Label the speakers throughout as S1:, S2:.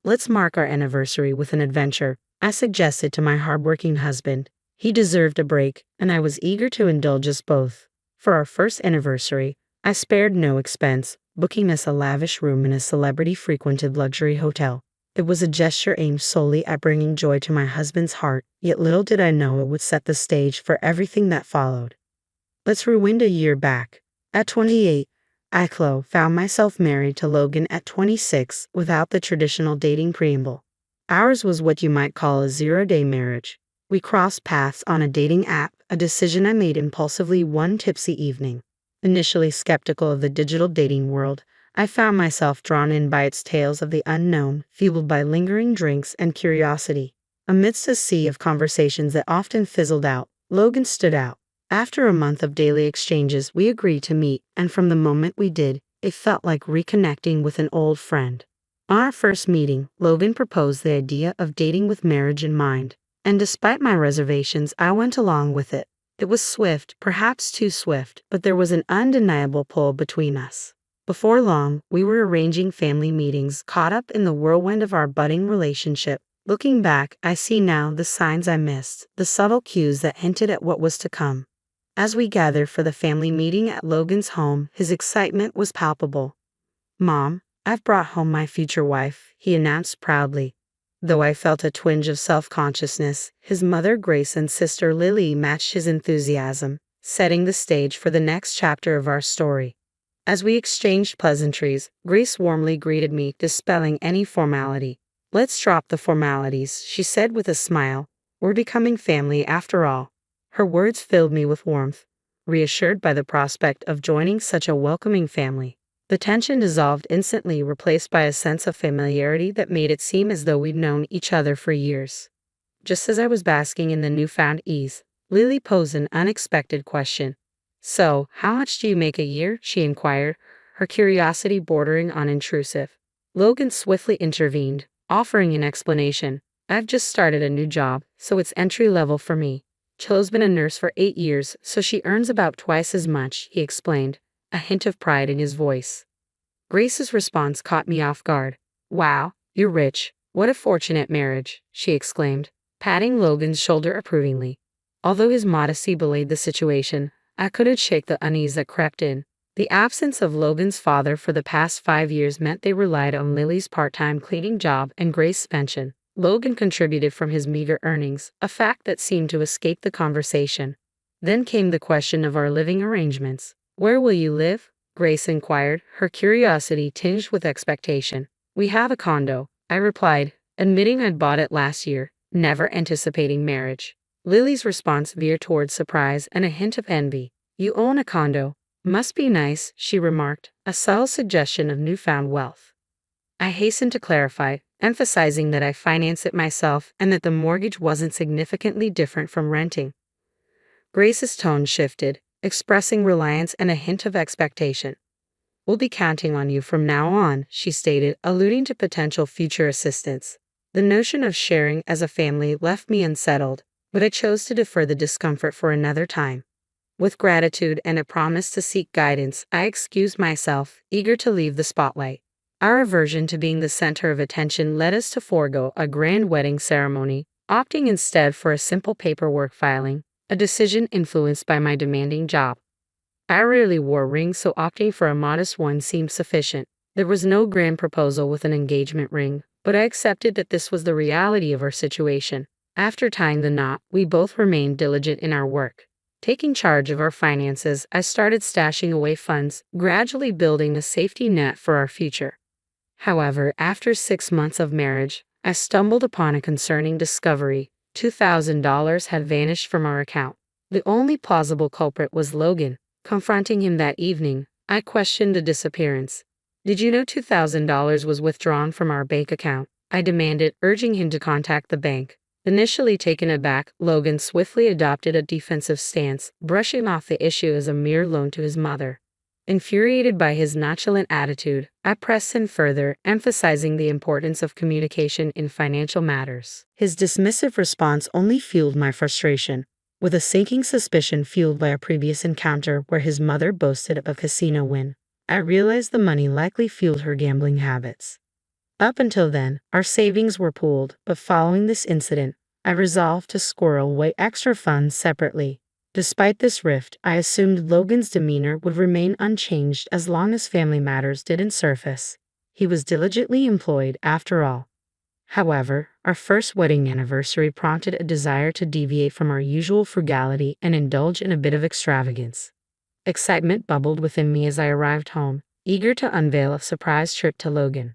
S1: Let's mark our anniversary with an adventure, I suggested to my hardworking husband. He deserved a break, and I was eager to indulge us both. For our first anniversary, I spared no expense, booking us a lavish room in a celebrity-frequented luxury hotel. It was a gesture aimed solely at bringing joy to my husband's heart, yet little did I know it would set the stage for everything that followed. Let's rewind a year back. At 28, I found myself married to Logan at 26 without the traditional dating preamble. Ours was what you might call a zero-day marriage. We crossed paths on a dating app, a decision I made impulsively one tipsy evening. Initially skeptical of the digital dating world, I found myself drawn in by its tales of the unknown, fueled by lingering drinks and curiosity. Amidst a sea of conversations that often fizzled out, Logan stood out. After a month of daily exchanges, we agreed to meet, and from the moment we did, it felt like reconnecting with an old friend. On our first meeting, Logan proposed the idea of dating with marriage in mind, and despite my reservations, I went along with it. It was swift, perhaps too swift, but there was an undeniable pull between us. Before long, we were arranging family meetings, caught up in the whirlwind of our budding relationship. Looking back, I see now the signs I missed, the subtle cues that hinted at what was to come. As we gathered for the family meeting at Logan's home, his excitement was palpable. "Mom, I've brought home my future wife," he announced proudly. Though I felt a twinge of self-consciousness, his mother Grace and sister Lily matched his enthusiasm, setting the stage for the next chapter of our story. As we exchanged pleasantries, Grace warmly greeted me, dispelling any formality. "Let's drop the formalities," she said with a smile. "We're becoming family after all." Her words filled me with warmth, reassured by the prospect of joining such a welcoming family. The tension dissolved instantly, replaced by a sense of familiarity that made it seem as though we'd known each other for years. Just as I was basking in the newfound ease, Lily posed an unexpected question. "So, how much do you make a year?" she inquired, her curiosity bordering on intrusive. Logan swiftly intervened, offering an explanation. "I've just started a new job, so it's entry level for me. Cho's been a nurse for 8 years, so she earns about twice as much," he explained, a hint of pride in his voice. Grace's response caught me off guard. "Wow, you're rich. What a fortunate marriage," she exclaimed, patting Logan's shoulder approvingly. Although his modesty belied the situation, I couldn't shake the unease that crept in. The absence of Logan's father for the past 5 years meant they relied on Lily's part-time cleaning job and Grace's pension. Logan contributed from his meager earnings, a fact that seemed to escape the conversation. Then came the question of our living arrangements. "Where will you live?" Grace inquired, her curiosity tinged with expectation. "We have a condo," I replied, admitting I'd bought it last year, never anticipating marriage. Lily's response veered towards surprise and a hint of envy. "You own a condo. Must be nice," she remarked, a subtle suggestion of newfound wealth. I hastened to clarify, emphasizing that I finance it myself and that the mortgage wasn't significantly different from renting. Grace's tone shifted, expressing reliance and a hint of expectation. "We'll be counting on you from now on," she stated, alluding to potential future assistance. The notion of sharing as a family left me unsettled, but I chose to defer the discomfort for another time. With gratitude and a promise to seek guidance, I excused myself, eager to leave the spotlight. Our aversion to being the center of attention led us to forego a grand wedding ceremony, opting instead for a simple paperwork filing, a decision influenced by my demanding job. I rarely wore rings, so opting for a modest one seemed sufficient. There was no grand proposal with an engagement ring, but I accepted that this was the reality of our situation. After tying the knot, we both remained diligent in our work. Taking charge of our finances, I started stashing away funds, gradually building a safety net for our future. However, after 6 months of marriage, I stumbled upon a concerning discovery. $2,000 had vanished from our account. The only plausible culprit was Logan. Confronting him that evening, I questioned the disappearance. "Did you know $2,000 was withdrawn from our bank account?" I demanded, urging him to contact the bank. Initially taken aback, Logan swiftly adopted a defensive stance, brushing off the issue as a mere loan to his mother. Infuriated by his nonchalant attitude, I pressed him further, emphasizing the importance of communication in financial matters. His dismissive response only fueled my frustration. With a sinking suspicion fueled by a previous encounter where his mother boasted of a casino win, I realized the money likely fueled her gambling habits. Up until then, our savings were pooled, but following this incident, I resolved to squirrel away extra funds separately. Despite this rift, I assumed Logan's demeanor would remain unchanged as long as family matters didn't surface. He was diligently employed after all. However, our first wedding anniversary prompted a desire to deviate from our usual frugality and indulge in a bit of extravagance. Excitement bubbled within me as I arrived home, eager to unveil a surprise trip to Logan.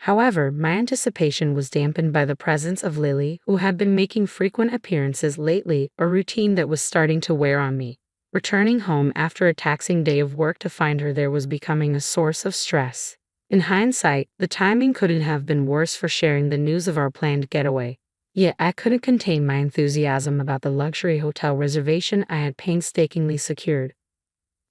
S1: However, my anticipation was dampened by the presence of Lily, who had been making frequent appearances lately, a routine that was starting to wear on me. Returning home after a taxing day of work to find her there was becoming a source of stress. In hindsight, the timing couldn't have been worse for sharing the news of our planned getaway. Yet I couldn't contain my enthusiasm about the luxury hotel reservation I had painstakingly secured.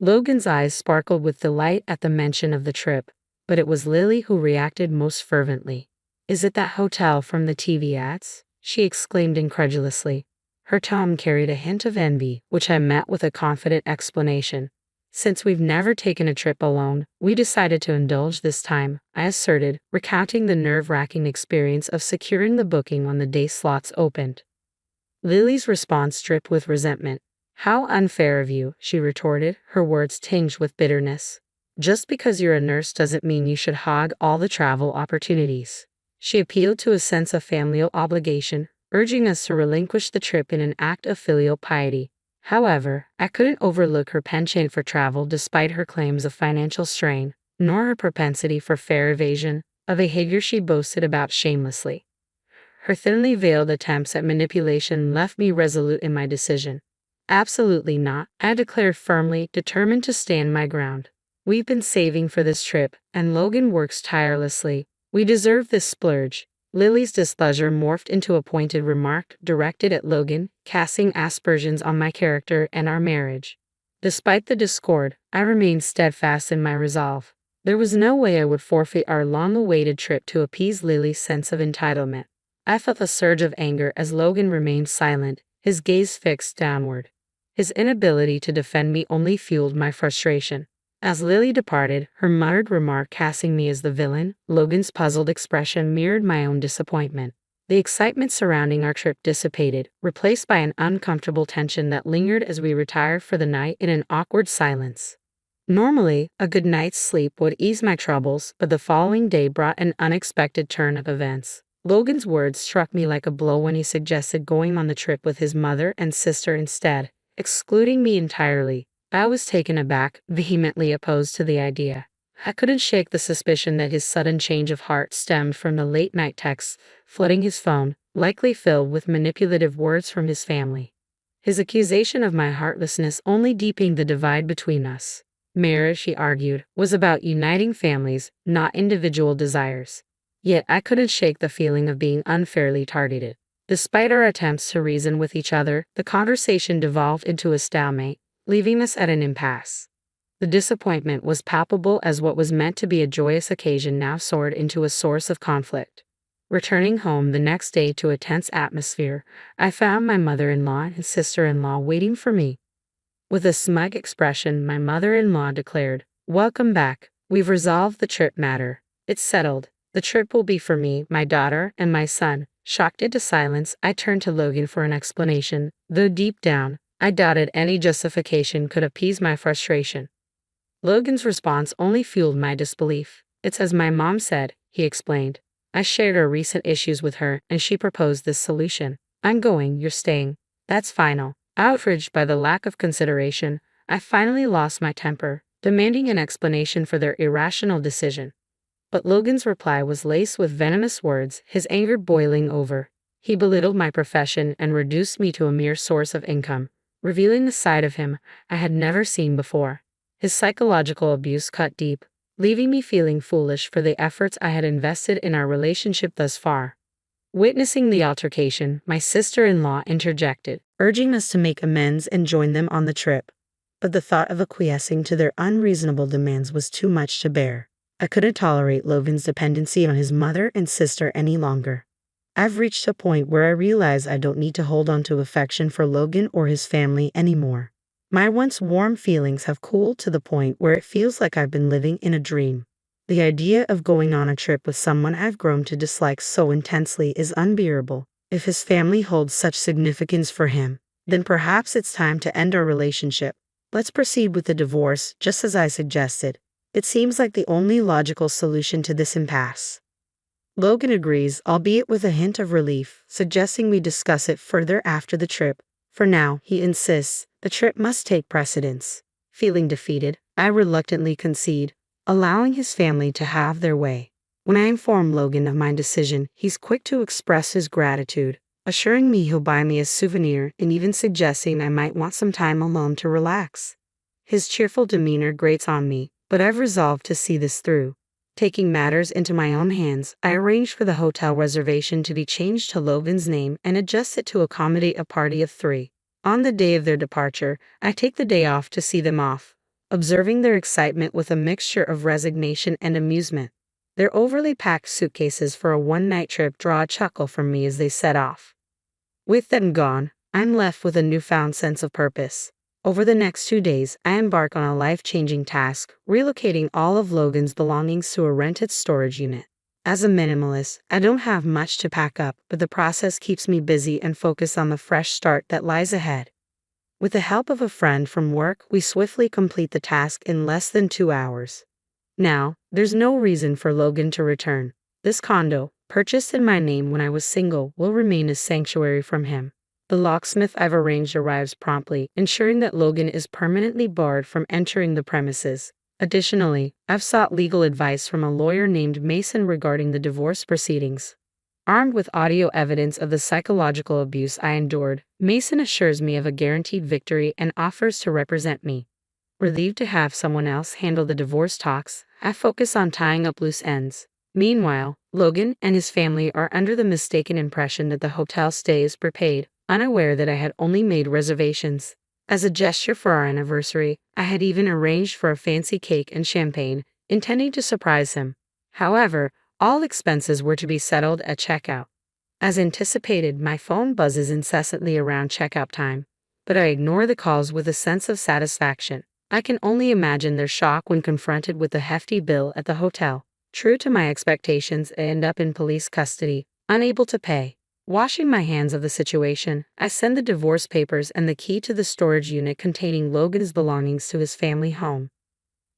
S1: Logan's eyes sparkled with delight at the mention of the trip, but it was Lily who reacted most fervently. "Is it that hotel from the TV ads?" she exclaimed incredulously. Her tone carried a hint of envy, which I met with a confident explanation. "Since we've never taken a trip alone, we decided to indulge this time," I asserted, recounting the nerve-wracking experience of securing the booking on the day slots opened. Lily's response dripped with resentment. "How unfair of you," she retorted, her words tinged with bitterness. "Just because you're a nurse doesn't mean you should hog all the travel opportunities." She appealed to a sense of familial obligation, urging us to relinquish the trip in an act of filial piety. However, I couldn't overlook her penchant for travel despite her claims of financial strain, nor her propensity for fare evasion, a behavior she boasted about shamelessly. Her thinly veiled attempts at manipulation left me resolute in my decision. "Absolutely not," I declared firmly, determined to stand my ground. "We've been saving for this trip, and Logan works tirelessly. We deserve this splurge." Lily's displeasure morphed into a pointed remark directed at Logan, casting aspersions on my character and our marriage. Despite the discord, I remained steadfast in my resolve. There was no way I would forfeit our long-awaited trip to appease Lily's sense of entitlement. I felt a surge of anger as Logan remained silent, his gaze fixed downward. His inability to defend me only fueled my frustration. As Lily departed, her muttered remark casting me as the villain, Logan's puzzled expression mirrored my own disappointment. The excitement surrounding our trip dissipated, replaced by an uncomfortable tension that lingered as we retired for the night in an awkward silence. Normally, a good night's sleep would ease my troubles, but the following day brought an unexpected turn of events. Logan's words struck me like a blow when he suggested going on the trip with his mother and sister instead, excluding me entirely. I was taken aback, vehemently opposed to the idea. I couldn't shake the suspicion that his sudden change of heart stemmed from the late-night texts flooding his phone, likely filled with manipulative words from his family. His accusation of my heartlessness only deepened the divide between us. Marriage, he argued, was about uniting families, not individual desires. Yet I couldn't shake the feeling of being unfairly targeted. Despite our attempts to reason with each other, the conversation devolved into a stalemate, leaving us at an impasse. The disappointment was palpable as what was meant to be a joyous occasion now soared into a source of conflict. Returning home the next day to a tense atmosphere, I found my mother-in-law and sister-in-law waiting for me. With a smug expression, my mother-in-law declared, "Welcome back. We've resolved the trip matter. It's settled. The trip will be for me, my daughter, and my son." Shocked into silence, I turned to Logan for an explanation, though deep down, I doubted any justification could appease my frustration. Logan's response only fueled my disbelief. "It's as my mom said," he explained. "I shared our recent issues with her, and she proposed this solution. I'm going, you're staying. That's final." Outraged by the lack of consideration, I finally lost my temper, demanding an explanation for their irrational decision. But Logan's reply was laced with venomous words, his anger boiling over. He belittled my profession and reduced me to a mere source of income, revealing a side of him I had never seen before. His psychological abuse cut deep, leaving me feeling foolish for the efforts I had invested in our relationship thus far. Witnessing the altercation, my sister-in-law interjected, urging us to make amends and join them on the trip. But the thought of acquiescing to their unreasonable demands was too much to bear. I couldn't tolerate Logan's dependency on his mother and sister any longer. I've reached a point where I realize I don't need to hold on to affection for Logan or his family anymore. My once warm feelings have cooled to the point where it feels like I've been living in a dream. The idea of going on a trip with someone I've grown to dislike so intensely is unbearable. If his family holds such significance for him, then perhaps it's time to end our relationship. Let's proceed with the divorce, just as I suggested. It seems like the only logical solution to this impasse. Logan agrees, albeit with a hint of relief, suggesting we discuss it further after the trip. For now, he insists, the trip must take precedence. Feeling defeated, I reluctantly concede, allowing his family to have their way. When I inform Logan of my decision, he's quick to express his gratitude, assuring me he'll buy me a souvenir and even suggesting I might want some time alone to relax. His cheerful demeanor grates on me, but I've resolved to see this through. Taking matters into my own hands, I arranged for the hotel reservation to be changed to Logan's name and adjusted to accommodate a party of 3. On the day of their departure, I take the day off to see them off, observing their excitement with a mixture of resignation and amusement. Their overly packed suitcases for a one-night trip draw a chuckle from me as they set off. With them gone, I'm left with a newfound sense of purpose. Over the next 2 days, I embark on a life-changing task, relocating all of Logan's belongings to a rented storage unit. As a minimalist, I don't have much to pack up, but the process keeps me busy and focused on the fresh start that lies ahead. With the help of a friend from work, we swiftly complete the task in less than 2 hours. Now, there's no reason for Logan to return. This condo, purchased in my name when I was single, will remain a sanctuary from him. The locksmith I've arranged arrives promptly, ensuring that Logan is permanently barred from entering the premises. Additionally, I've sought legal advice from a lawyer named Mason regarding the divorce proceedings. Armed with audio evidence of the psychological abuse I endured, Mason assures me of a guaranteed victory and offers to represent me. Relieved to have someone else handle the divorce talks, I focus on tying up loose ends. Meanwhile, Logan and his family are under the mistaken impression that the hotel stay is prepaid, unaware that I had only made reservations. As a gesture for our anniversary, I had even arranged for a fancy cake and champagne, intending to surprise him. However, all expenses were to be settled at checkout. As anticipated, my phone buzzes incessantly around checkout time, but I ignore the calls with a sense of satisfaction. I can only imagine their shock when confronted with a hefty bill at the hotel. True to my expectations, I end up in police custody, unable to pay. Washing my hands of the situation, I send the divorce papers and the key to the storage unit containing Logan's belongings to his family home.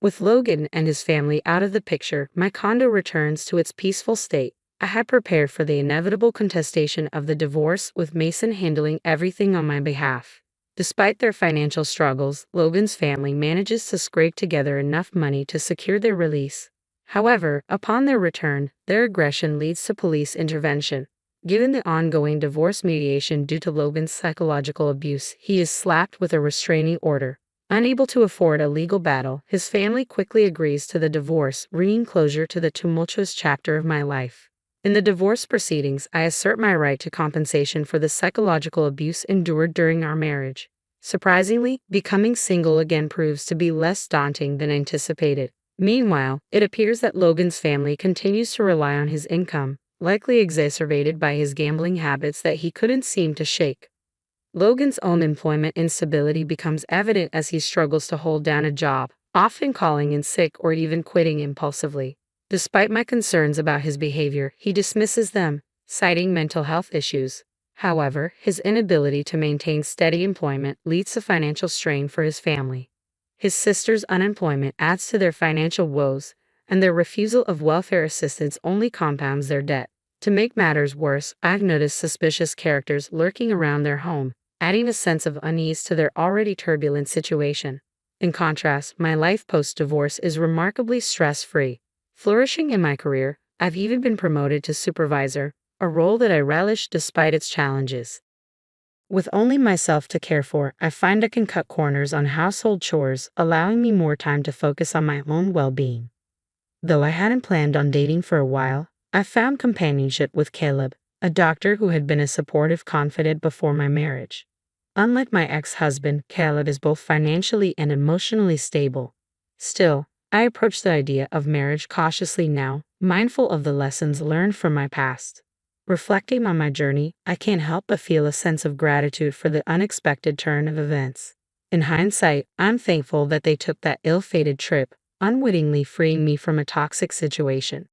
S1: With Logan and his family out of the picture, my condo returns to its peaceful state. I had prepared for the inevitable contestation of the divorce, with Mason handling everything on my behalf. Despite their financial struggles, Logan's family manages to scrape together enough money to secure their release. However, upon their return, their aggression leads to police intervention. Given the ongoing divorce mediation due to Logan's psychological abuse, he is slapped with a restraining order. Unable to afford a legal battle, his family quickly agrees to the divorce, bringing closure to the tumultuous chapter of my life. In the divorce proceedings, I assert my right to compensation for the psychological abuse endured during our marriage. Surprisingly, becoming single again proves to be less daunting than anticipated. Meanwhile, it appears that Logan's family continues to rely on his income, likely exacerbated by his gambling habits that he couldn't seem to shake. Logan's own employment instability becomes evident as he struggles to hold down a job, often calling in sick or even quitting impulsively. Despite my concerns about his behavior, he dismisses them, citing mental health issues. However, his inability to maintain steady employment leads to financial strain for his family. His sister's unemployment adds to their financial woes, and their refusal of welfare assistance only compounds their debt. To make matters worse, I've noticed suspicious characters lurking around their home, adding a sense of unease to their already turbulent situation. In contrast, my life post-divorce is remarkably stress-free. Flourishing in my career, I've even been promoted to supervisor, a role that I relish despite its challenges. With only myself to care for, I find I can cut corners on household chores, allowing me more time to focus on my own well-being. Though I hadn't planned on dating for a while, I found companionship with Caleb, a doctor who had been a supportive confidant before my marriage. Unlike my ex-husband, Caleb is both financially and emotionally stable. Still, I approach the idea of marriage cautiously now, mindful of the lessons learned from my past. Reflecting on my journey, I can't help but feel a sense of gratitude for the unexpected turn of events. In hindsight, I'm thankful that they took that ill-fated trip, unwittingly freeing me from a toxic situation.